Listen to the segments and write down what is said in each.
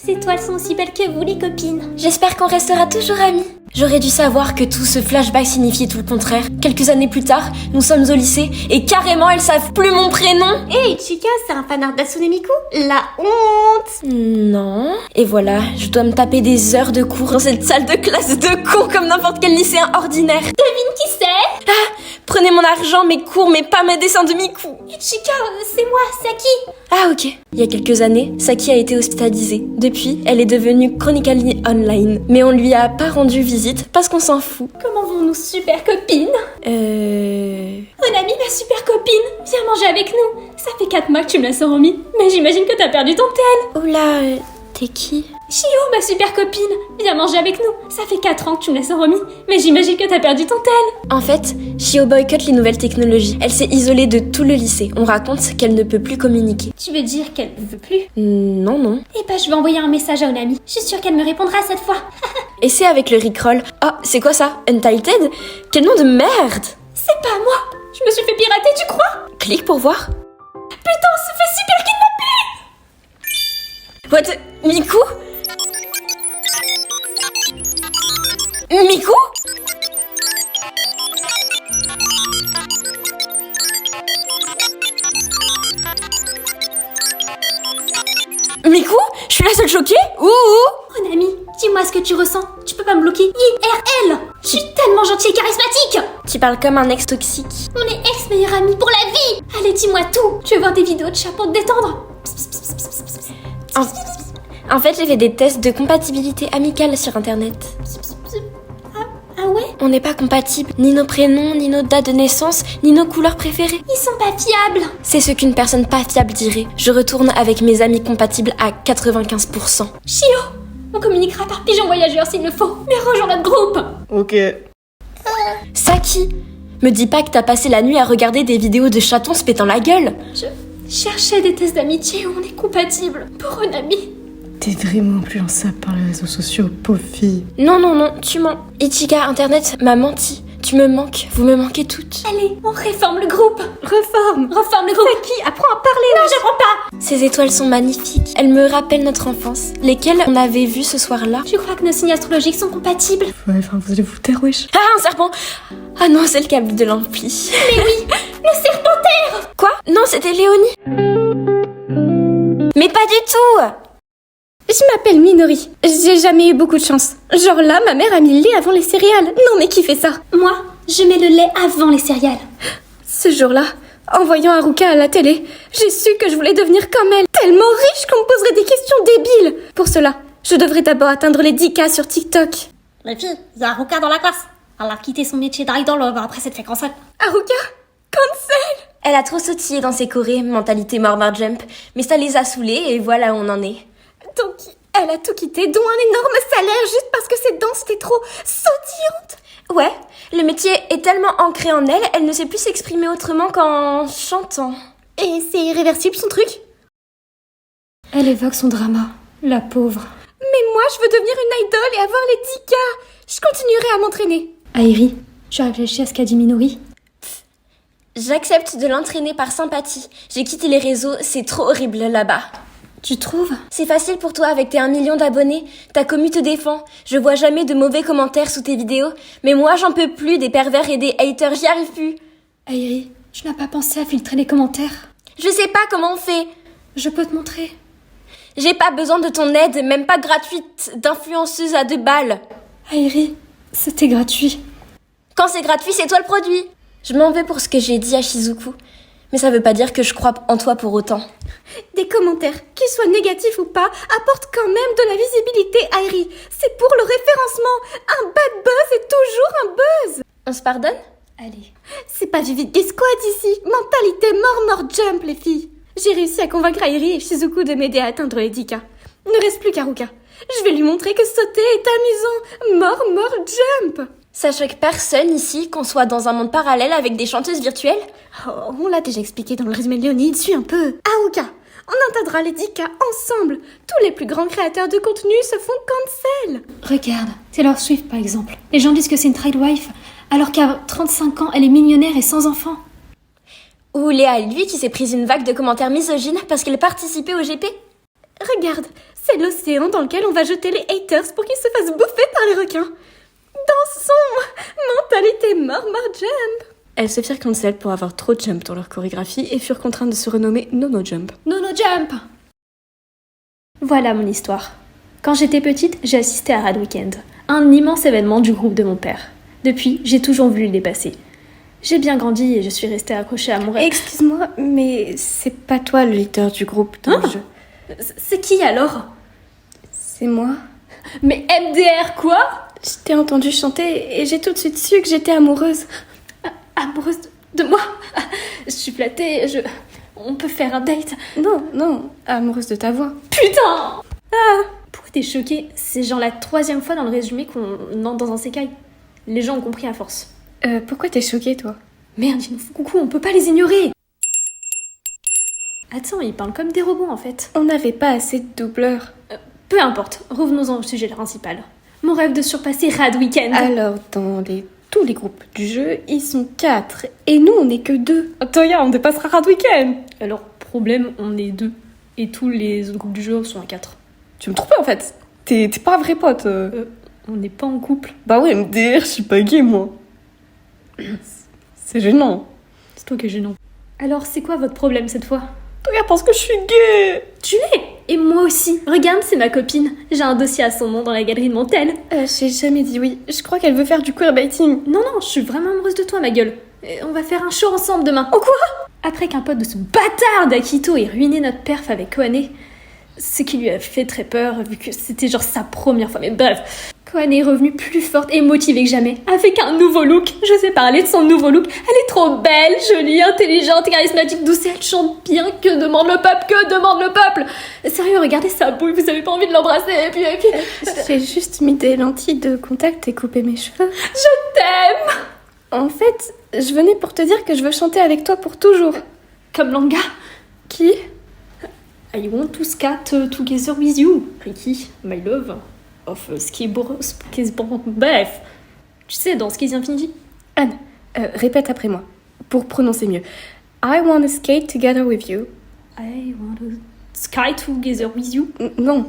Ces étoiles sont aussi belles que vous, les copines. J'espère qu'on restera toujours amis. J'aurais dû savoir que tout ce flashback signifiait tout le contraire. Quelques années plus tard, nous sommes au lycée et carrément elles savent plus mon prénom. Hey, Chika, c'est un fanart d'Asune Miku? La honte! Non. Et voilà, je dois me taper des heures de cours dans cette salle de classe de cons comme n'importe quel lycéen ordinaire. Devine qui c'est? Prenez mon argent, mes cours, mais pas mes dessins de Miku. Chika, c'est moi, Saki. Ah ok. Il y a quelques années, Saki a été hospitalisée. Depuis, elle est devenue chronically online. Mais on lui a pas rendu visite parce qu'on s'en fout. Comment vont nos super copines? Onami, ma super copine, viens manger avec nous. Ça fait 4 mois que tu me l'as remis, mais j'imagine que t'as perdu ton tel. Oula, t'es qui? Shio, ma super copine, viens manger avec nous. Ça fait 4 ans que tu me l'as remis, mais j'imagine que t'as perdu ton tel. En fait, Shio boycotte les nouvelles technologies. Elle s'est isolée de tout le lycée. On raconte qu'elle ne peut plus communiquer. Tu veux dire qu'elle ne veut plus? Non. Eh ben, je vais envoyer un message à Onami. Je suis sûre qu'elle me répondra cette fois. Et c'est avec le Rickroll. Oh, c'est quoi ça? Untitled? Quel nom de merde! C'est pas moi. Je me suis fait pirater, tu crois? Clique pour voir. Putain, on se fait super kidnapper. What? Miku? Miku? Miku? Je suis la seule choquée? Ouh! Onami, dis-moi ce que tu ressens. Tu peux pas me bloquer. IRL. Je suis tellement gentille et charismatique. Tu parles comme un ex toxique. On est ex-meilleurs amis pour la vie. Allez, dis-moi tout. Tu veux voir des vidéos de chat pour te détendre? En fait, j'ai fait des tests de compatibilité amicale sur internet. Ah ouais? On n'est pas compatibles, ni nos prénoms, ni nos dates de naissance, ni nos couleurs préférées. Ils sont pas fiables. C'est ce qu'une personne pas fiable dirait. Je retourne avec mes amis compatibles à 95%. Shio, on communiquera par pigeon voyageur s'il le faut. Mais rejoins notre groupe. Ok. Saki, me dis pas que t'as passé la nuit à regarder des vidéos de chatons se pétant la gueule. Je cherchais des tests d'amitié où on est compatibles. Pour Onami. T'es vraiment influençable par les réseaux sociaux, pauvre fille. Non, tu mens. Ichika, internet m'a menti. Tu me manques, vous me manquez toutes. Allez, on réforme le groupe. Reforme Le groupe. Saki, apprends à parler. Non, j'apprends pas. Ces étoiles sont magnifiques. Elles me rappellent notre enfance. Lesquelles on avait vues ce soir-là. Je crois que nos signes astrologiques sont compatibles. Ouais, enfin, vous allez vous taire, wesh. Ah, un serpent! Ah non, c'est le câble de l'ampli. Mais oui, nos serpentaires. Quoi? Non, c'était Léonie. Mais pas du tout! Je m'appelle Minori. J'ai jamais eu beaucoup de chance. Genre là, ma mère a mis le lait avant les céréales. Non mais qui fait ça? Moi, je mets le lait avant les céréales. Ce jour-là, en voyant Haruka à la télé, j'ai su que je voulais devenir comme elle. Tellement riche qu'on me poserait des questions débiles. Pour cela, je devrais d'abord atteindre les 10K sur TikTok. Les filles, il y a Haruka dans la classe. Elle a quitté son métier d'idol après s'être fait cancel. Haruka? Cancel? Elle a trop sautillé dans ses chorés, mentalité Murmur Jump. Mais ça les a saoulés et voilà où on en est. Donc, elle a tout quitté, dont un énorme salaire juste parce que cette danse était trop sautillantes. Ouais, le métier est tellement ancré en elle, elle ne sait plus s'exprimer autrement qu'en chantant. Et c'est irréversible son truc? Elle évoque son drama, la pauvre. Mais moi, je veux devenir une idole et avoir les 10K. Je continuerai à m'entraîner. Airi, tu as réfléchi à ce qu'a dit Minori? J'accepte de l'entraîner par sympathie. J'ai quitté les réseaux, c'est trop horrible là-bas. Tu trouves? C'est facile pour toi avec tes 1 million d'abonnés. Ta commu te défend. Je vois jamais de mauvais commentaires sous tes vidéos. Mais moi, j'en peux plus des pervers et des haters. J'y arrive plus. Airi, tu n'as pas pensé à filtrer les commentaires? Je sais pas comment on fait. Je peux te montrer. J'ai pas besoin de ton aide, même pas gratuite, d'influenceuse à 2 balles. Airi, c'était gratuit. Quand c'est gratuit, c'est toi le produit. Je m'en vais pour ce que j'ai dit à Shizuku. Mais ça veut pas dire que je crois en toi pour autant. Des commentaires, qu'ils soient négatifs ou pas, apportent quand même de la visibilité, Airi. C'est pour le référencement. Un bad buzz est toujours un buzz. On se pardonne? Allez. C'est pas Vivid Squad ici. Mentalité Murmur Jump, les filles. J'ai réussi à convaincre Airi et Shizuku de m'aider à atteindre les 10K. Ne reste plus qu'Haruka. Je vais lui montrer que sauter est amusant. Murmur Jump. Ça choque personne ici qu'on soit dans un monde parallèle avec des chanteuses virtuelles? Oh, on l'a déjà expliqué dans le résumé de Léonie, suis un peu. Haruka, on atteindra les 10K ensemble. Tous les plus grands créateurs de contenu se font cancel. Regarde, Taylor Swift par exemple. Les gens disent que c'est une tridewife, alors qu'à 35 ans, elle est millionnaire et sans enfants. Ou Léa, lui, qui s'est prise une vague de commentaires misogynes parce qu'elle participait au GP? Regarde, c'est l'océan dans lequel on va jeter les haters pour qu'ils se fassent bouffer par les requins. Dansons! Mentalité mort jump! Elles se firent cancel pour avoir trop jump dans leur chorégraphie et furent contraintes de se renommer Nono Jump. Nono Jump. Voilà mon histoire. Quand j'étais petite, j'ai assisté à Rad Weekend, un immense événement du groupe de mon père. Depuis, j'ai toujours voulu le dépasser. J'ai bien grandi et je suis restée accrochée à mon rêve. Excuse-moi, mais c'est pas toi le leader du groupe dans le jeu. C'est qui alors? C'est moi. Mais MDR quoi? Je t'ai entendu chanter et j'ai tout de suite su que j'étais amoureuse. Amoureuse de moi? Je suis flattée, on peut faire un date? Non, amoureuse de ta voix. Putain! Pourquoi t'es choquée? C'est genre la 3e fois dans le résumé qu'on entre dans un sécaille. Les gens ont compris à force. Pourquoi t'es choquée, toi? Merde, ils nous font coucou, on peut pas les ignorer! Attends, ils parlent comme des robots en fait. On n'avait pas assez de doubleurs. Peu importe, revenons-en au sujet principal. Mon rêve de surpasser Rad Weekend. Alors, dans tous les groupes du jeu, ils sont 4. Et nous, on n'est que 2. Toya, on dépassera Rad Weekend. Alors, problème, on est 2. Et tous les autres groupes du jeu sont à 4. Tu me trompes en fait. T'es pas un vrai pote. On n'est pas en couple. Bah ouais, MDR, je suis pas gay, moi. C'est gênant. C'est toi qui es gênant. Alors, c'est quoi votre problème cette fois? Toya pense que je suis gay. Tu l'es! Et moi aussi. Regarde, c'est ma copine. J'ai un dossier à son nom dans la galerie de mon tel. J'ai jamais dit oui. Je crois qu'elle veut faire du queerbaiting. Non, je suis vraiment amoureuse de toi, ma gueule. On va faire un show ensemble demain. Oh quoi? Après qu'un pote de ce bâtard d'Akito ait ruiné notre perf avec Koane, ce qui lui a fait très peur, vu que c'était genre sa première fois. Mais bref, Koane est revenue plus forte et motivée que jamais, avec un nouveau look. Je sais parler de son nouveau look. Elle est trop belle, jolie, intelligente, charismatique, douce et elle chante bien. Que demande le peuple? Que demande le peuple? Sérieux, regardez sa bouille, vous avez pas envie de l'embrasser et puis... J'ai juste mis des lentilles de contact et coupé mes cheveux. Je t'aime! En fait, je venais pour te dire que je veux chanter avec toi pour toujours. Comme Langa. Qui? I want to scat together with you. Ricky, my love. Of skateboard. Bref. Tu sais, dans Skis Infinity. Anne, répète après moi, pour prononcer mieux. I wanna skate together with you. I want to sky together with you. Non,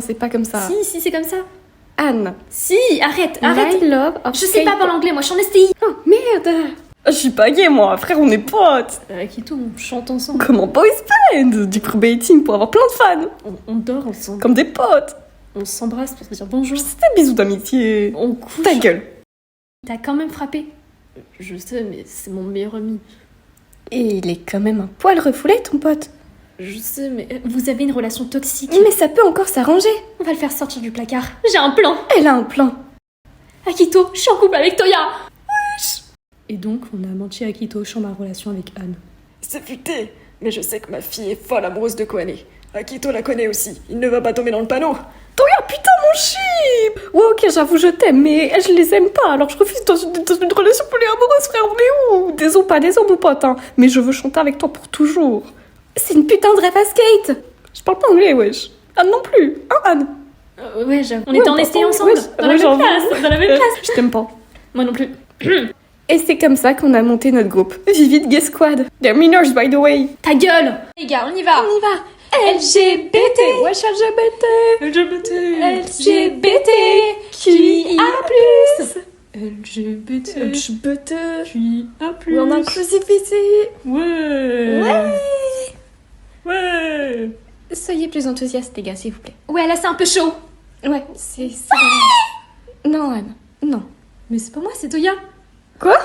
c'est pas comme ça. Si, c'est comme ça. Anne. Si, arrête. My love of Je sais pas parler anglais, moi je suis en STI. Oh, merde. Je suis pas gay, moi. Frère, on est potes. Akito, on chante ensemble. Comme en boys band. Du queerbaiting pour avoir plein de fans. On dort ensemble. Comme des potes. On s'embrasse pour se dire bonjour. C'était bisous d'amitié. On couche. Ta gueule. T'as quand même frappé. Je sais, mais c'est mon meilleur ami. Et il est quand même un poil refoulé, ton pote. Je sais, mais vous avez une relation toxique. Mais ça peut encore s'arranger. On va le faire sortir du placard. J'ai un plan. Elle a un plan. Akito, je suis en couple avec Toya. Wesh. Et donc, on a menti à Akito sur ma relation avec Anne. C'est futé, mais je sais que ma fille est folle amoureuse de Koane. Akito la connaît aussi, il ne va pas tomber dans le panneau. Toya, putain, mon chip. Ouais, ok, j'avoue, je t'aime, mais je les aime pas, alors je refuse dans une relation polyamoureuse, frère, on est où? Des os, pas des os, mon pote, hein. Mais je veux chanter avec toi pour toujours. C'est une putain de rêve à skate. Je parle pas anglais, wesh. Anne non plus, hein, Anne? Ouais, j'avoue. On était en STI ensemble, dans la même classe, dans la même classe. Je t'aime pas. Moi non plus. Et c'est comme ça qu'on a monté notre groupe. Vivid Gay Squad. They're minors, by the way. Ta gueule. Les gars, on y va. On y va. LGBT. Wesh, LGBT. LGBT. QIA+. LGBT. LGBT. QIA+. On a inclusivité. Ouais. Soyez plus enthousiastes, les gars, s'il vous plaît. Ouais, là c'est un peu chaud. Ouais, c'est... Non, Anne. Non. Mais c'est pas moi, c'est Toya. Quoi?